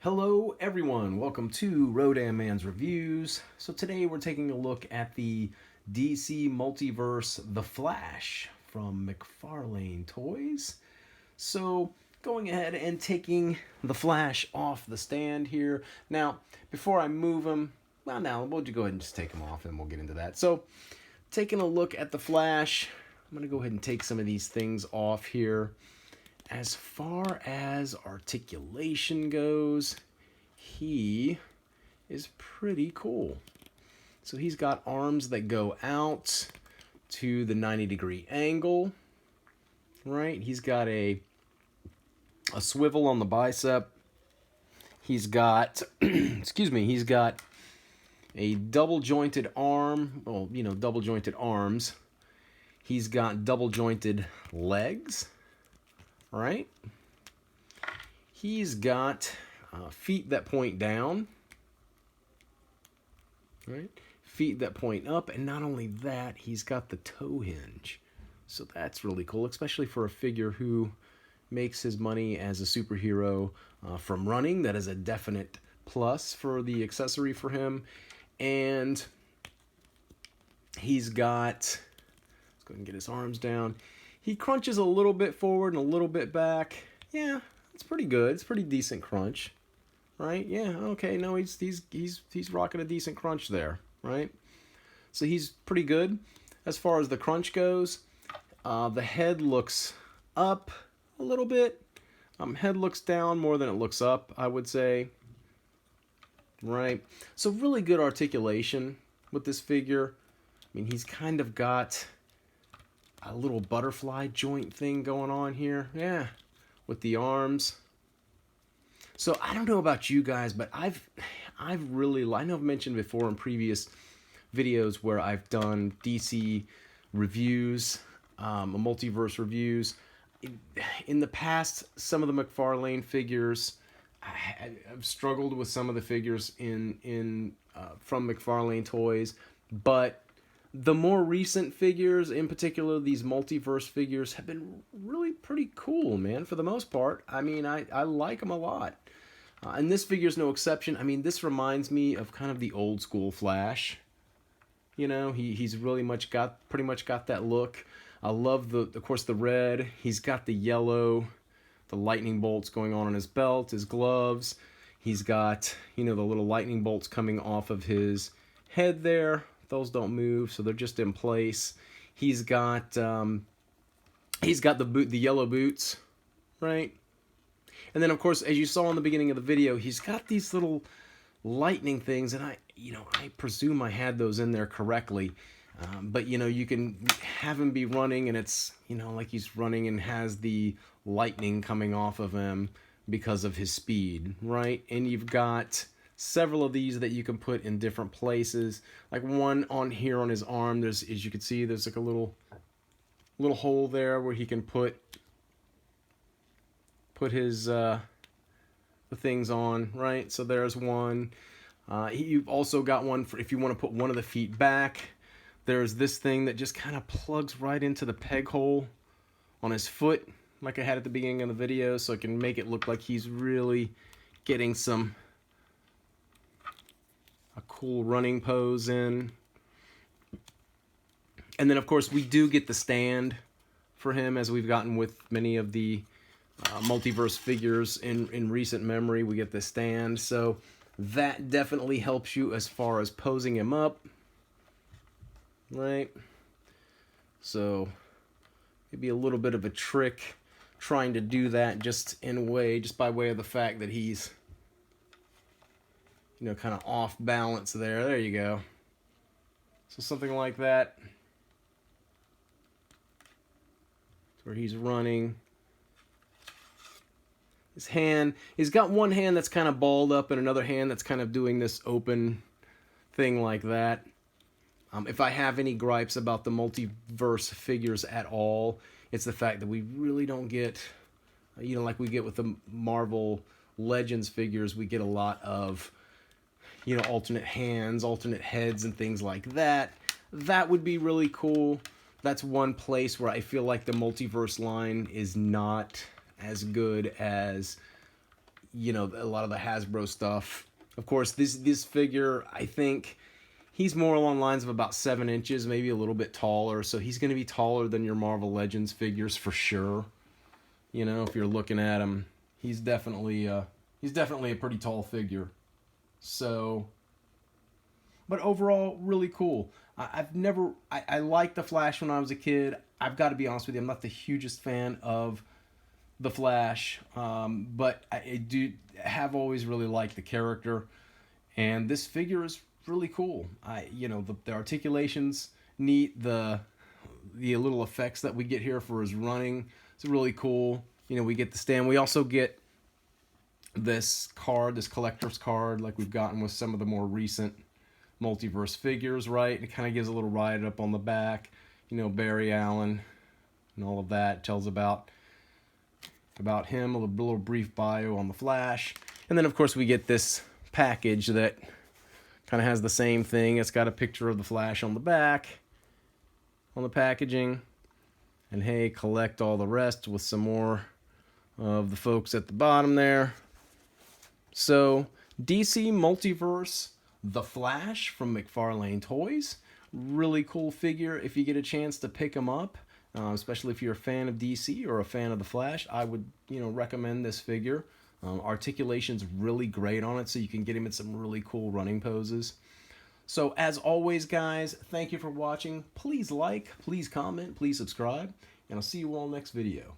Hello everyone, welcome to Rodan Man's Reviews. So today we're taking a look at the DC Multiverse The Flash from McFarlane Toys. So going ahead and taking the Flash off the stand here. Now, before I move him, we'll go ahead and just take him off and we'll get into that. So taking a look at the Flash, I'm going to go ahead and take some of these things off here. As far as articulation goes, he is pretty cool. So he's got arms that go out to the 90-degree angle, right? He's got a swivel on the bicep. He's got, he's got a double-jointed arm, double-jointed arms. He's got double-jointed legs. Right? He's got feet that point down, right? Feet that point up, and not only that, he's got the toe hinge. So that's really cool, especially for a figure who makes his money as a superhero from running. That is a definite plus for the accessory for him. And he's got, let's go ahead and get his arms down. He crunches a little bit forward and a little bit back. Yeah, it's pretty good. It's a pretty decent crunch, right? Yeah, okay. No, he's rocking a decent crunch there, right? So he's pretty good as far as the crunch goes. The head looks up a little bit. Head looks down more than it looks up, I would say. Right. So really good articulation with this figure. I mean, he's kind of got a little butterfly joint thing going on here. Yeah, with the arms. So I don't know about you guys, but I know I've mentioned before in previous videos where I've done DC reviews, multiverse reviews. In the past, some of the McFarlane figures, I've struggled with some of the figures from McFarlane Toys, but the more recent figures, in particular these multiverse figures, have been really pretty cool, man, for the most part. I mean, I like them a lot. And this figure's no exception. I mean, this reminds me of kind of the old school Flash. You know, he's really pretty much got that look. I love of course, the red. He's got the yellow, the lightning bolts going on his belt, his gloves. He's got, the little lightning bolts coming off of his head there. Those don't move, so they're just in place. He's got the yellow boots, right? And then, of course, as you saw in the beginning of the video, he's got these little lightning things, and I presume I had those in there correctly. But you can have him be running, and it's like he's running and has the lightning coming off of him because of his speed, right? And you've got several of these that you can put in different places. Like one on here on his arm, as you can see, there's like a little hole there where he can put his the things on, right? So there's one. You've also got one for if you want to put one of the feet back. There's this thing that just kind of plugs right into the peg hole on his foot, like I had at the beginning of the video, so it can make it look like he's really getting a cool running pose in. And then, of course, we do get the stand for him, as we've gotten with many of the multiverse figures in recent memory. We get the stand, so that definitely helps you as far as posing him up, right? So maybe a little bit of a trick trying to do that just by way of the fact that he's kind of off balance there. There you go. So something like that, where he's running. His hand, he's got one hand that's kind of balled up and another hand that's kind of doing this open thing like that. If I have any gripes about the multiverse figures at all, it's the fact that we really don't get, like we get with the Marvel Legends figures, we get a lot of alternate hands, alternate heads, and things like that. That would be really cool. That's one place where I feel like the multiverse line is not as good as you know, a lot of the Hasbro stuff. Of course, this figure, I think he's more along the lines of about 7 inches, maybe a little bit taller. So he's going to be taller than your Marvel Legends figures for sure. You know, if you're looking at him, he's definitely a pretty tall figure. So, but overall, really cool. I liked the Flash when I was a kid. I've got to be honest with you, I'm not the hugest fan of the Flash, but I do have always really liked the character, and this figure is really cool. You know, the articulation's neat. The little effects that we get here for his running, it's really cool. You know, we get the stand. We also get this card, this collector's card, like we've gotten with some of the more recent Multiverse figures, right? It kind of gives a little write-up on the back, you know, Barry Allen and all of that. It tells about him, a little brief bio on the Flash. And then, of course, we get this package that kind of has the same thing. It's got a picture of the Flash on the back, on the packaging. And hey, collect all the rest with some more of the folks at the bottom there. So, DC Multiverse, The Flash from McFarlane Toys. Really cool figure if you get a chance to pick him up. Especially if you're a fan of DC or a fan of The Flash, I would, you know, recommend this figure. Articulation's really great on it, so you can get him in some really cool running poses. So as always, guys, thank you for watching. Please like, please comment, please subscribe, and I'll see you all next video.